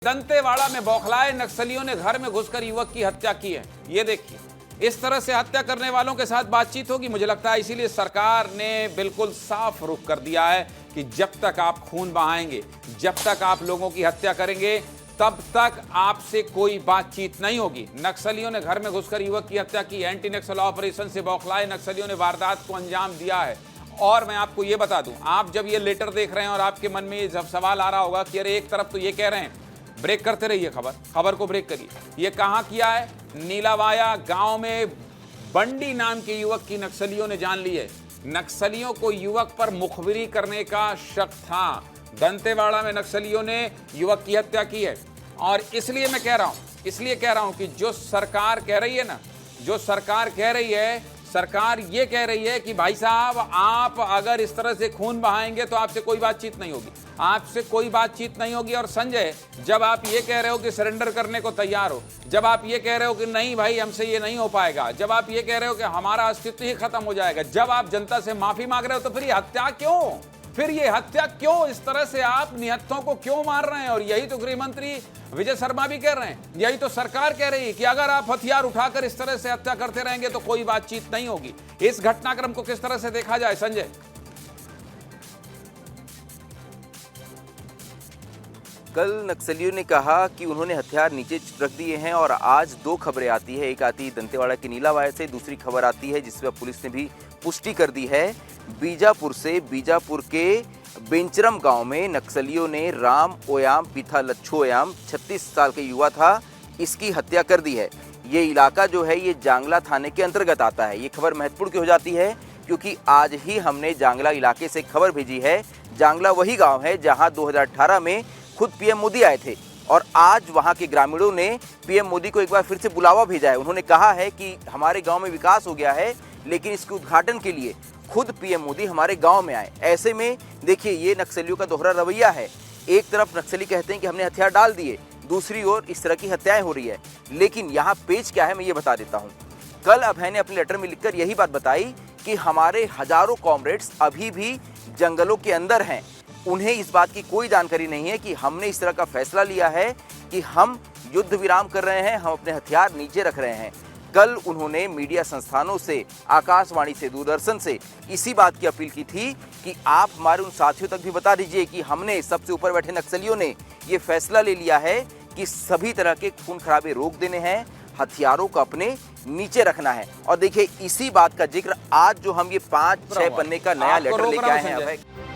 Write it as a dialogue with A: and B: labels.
A: दंतेवाड़ा में बौखलाए नक्सलियों ने घर में घुसकर युवक की हत्या की है। ये देखिए, इस तरह से हत्या करने वालों के साथ बातचीत होगी, मुझे लगता है इसीलिए सरकार ने बिल्कुल साफ रुख कर दिया है कि जब तक आप खून बहाएंगे, जब तक आप लोगों की हत्या करेंगे, तब तक आपसे कोई बातचीत नहीं होगी। नक्सलियों ने घर में घुसकर युवक की हत्या की। एंटी नक्सल ऑपरेशन से बौखलाए नक्सलियों ने वारदात को अंजाम दिया है। और मैं आपको ये बता दूं, आप जब ये लेटर देख रहे हैं और आपके मन में ये जब सवाल आ रहा होगा कि अरे एक तरफ तो ये कह रहे हैं, ब्रेक करते रहिए, खबर को ब्रेक करिए। ये कहां किया है? नीलावाया गांव में बंडी नाम के युवक की नक्सलियों ने जान ली है। नक्सलियों को युवक पर मुखबिरी करने का शक था। दंतेवाड़ा में नक्सलियों ने युवक की हत्या की है। और इसलिए मैं कह रहा हूं कि जो सरकार कह रही है ना, जो सरकार कह रही है, सरकार ये कह रही है कि भाई साहब, आप अगर इस तरह से खून बहाएंगे तो आपसे कोई बातचीत नहीं होगी, आपसे कोई बातचीत नहीं होगी। और संजय, जब आप ये कह रहे हो कि सरेंडर करने को तैयार हो, जब आप ये कह रहे हो कि नहीं भाई हमसे ये नहीं हो पाएगा, जब आप ये कह रहे हो कि हमारा अस्तित्व ही खत्म हो जाएगा, जब आप जनता से माफी मांग रहे हो, तो फिर ये हत्या क्यों? इस तरह से आप निहत्थों को क्यों मार रहे हैं? और यही तो गृह मंत्री विजय शर्मा भी कह रहे हैं, यही तो सरकार कह रही है कि अगर आप हथियार उठाकर इस तरह से हत्या करते रहेंगे तो कोई बातचीत नहीं होगी। इस घटनाक्रम को किस तरह से देखा जाए संजय?
B: कल नक्सलियों ने कहा कि उन्होंने हथियार नीचे रख दिए हैं और आज दो खबरें आती है। एक आती है दंतेवाड़ा के नीलावाया से, दूसरी खबर आती है जिसमें पुलिस ने भी पुष्टि कर दी है, बीजापुर से। बीजापुर के बेंचरम गांव में नक्सलियों ने राम ओयाम पिथा लच्छू ओयाम 36 साल के युवा था, इसकी हत्या कर दी है। ये इलाका जो है ये जांगला थाने के अंतर्गत आता है। ये खबर महत्वपूर्ण क्यों हो जाती है? क्योंकि आज ही हमने जांगला इलाके से खबर भेजी है। जांगला वही गाँव है जहाँ 2018 में खुद पीएम मोदी आए थे और आज वहां के ग्रामीणों ने पीएम मोदी को एक बार फिर से बुलावा भेजा है। उन्होंने कहा है कि हमारे गांव में विकास हो गया है, लेकिन इसके उद्घाटन के लिए खुद पीएम मोदी हमारे गांव में आए। ऐसे में देखिए, ये नक्सलियों का दोहरा रवैया है। एक तरफ नक्सली कहते हैं कि हमने हथियार डाल दिए, दूसरी ओर इस तरह की हत्याएं हो रही है। लेकिन यहाँ पेच क्या है, मैं ये बता देता हूँ। कल अभय ने अपने लेटर में लिखकर यही बात बताई कि हमारे हजारों कॉमरेड्स अभी भी जंगलों के अंदर हैं। उन्हें इस बात की कोई जानकारी नहीं है कि हमने इस तरह का फैसला लिया है कि हम युद्ध विराम कर रहे हैं, हम अपने हथियार नीचे रख रहे हैं। कल उन्होंने मीडिया संस्थानों से, आकाशवाणी से, दूरदर्शन से इसी बात की अपील की थी कि आप हमारे उन साथियों तक भी बता दीजिए कि हमने, सबसे ऊपर बैठे नक्सलियों ने ये फैसला ले लिया है कि सभी तरह के खून खराबे रोक देने हैं, हथियारों को अपने नीचे रखना है। और देखिए, इसी बात का जिक्र आज जो हम ये 5-6 पन्ने का नया लेटर लेके आए हैं।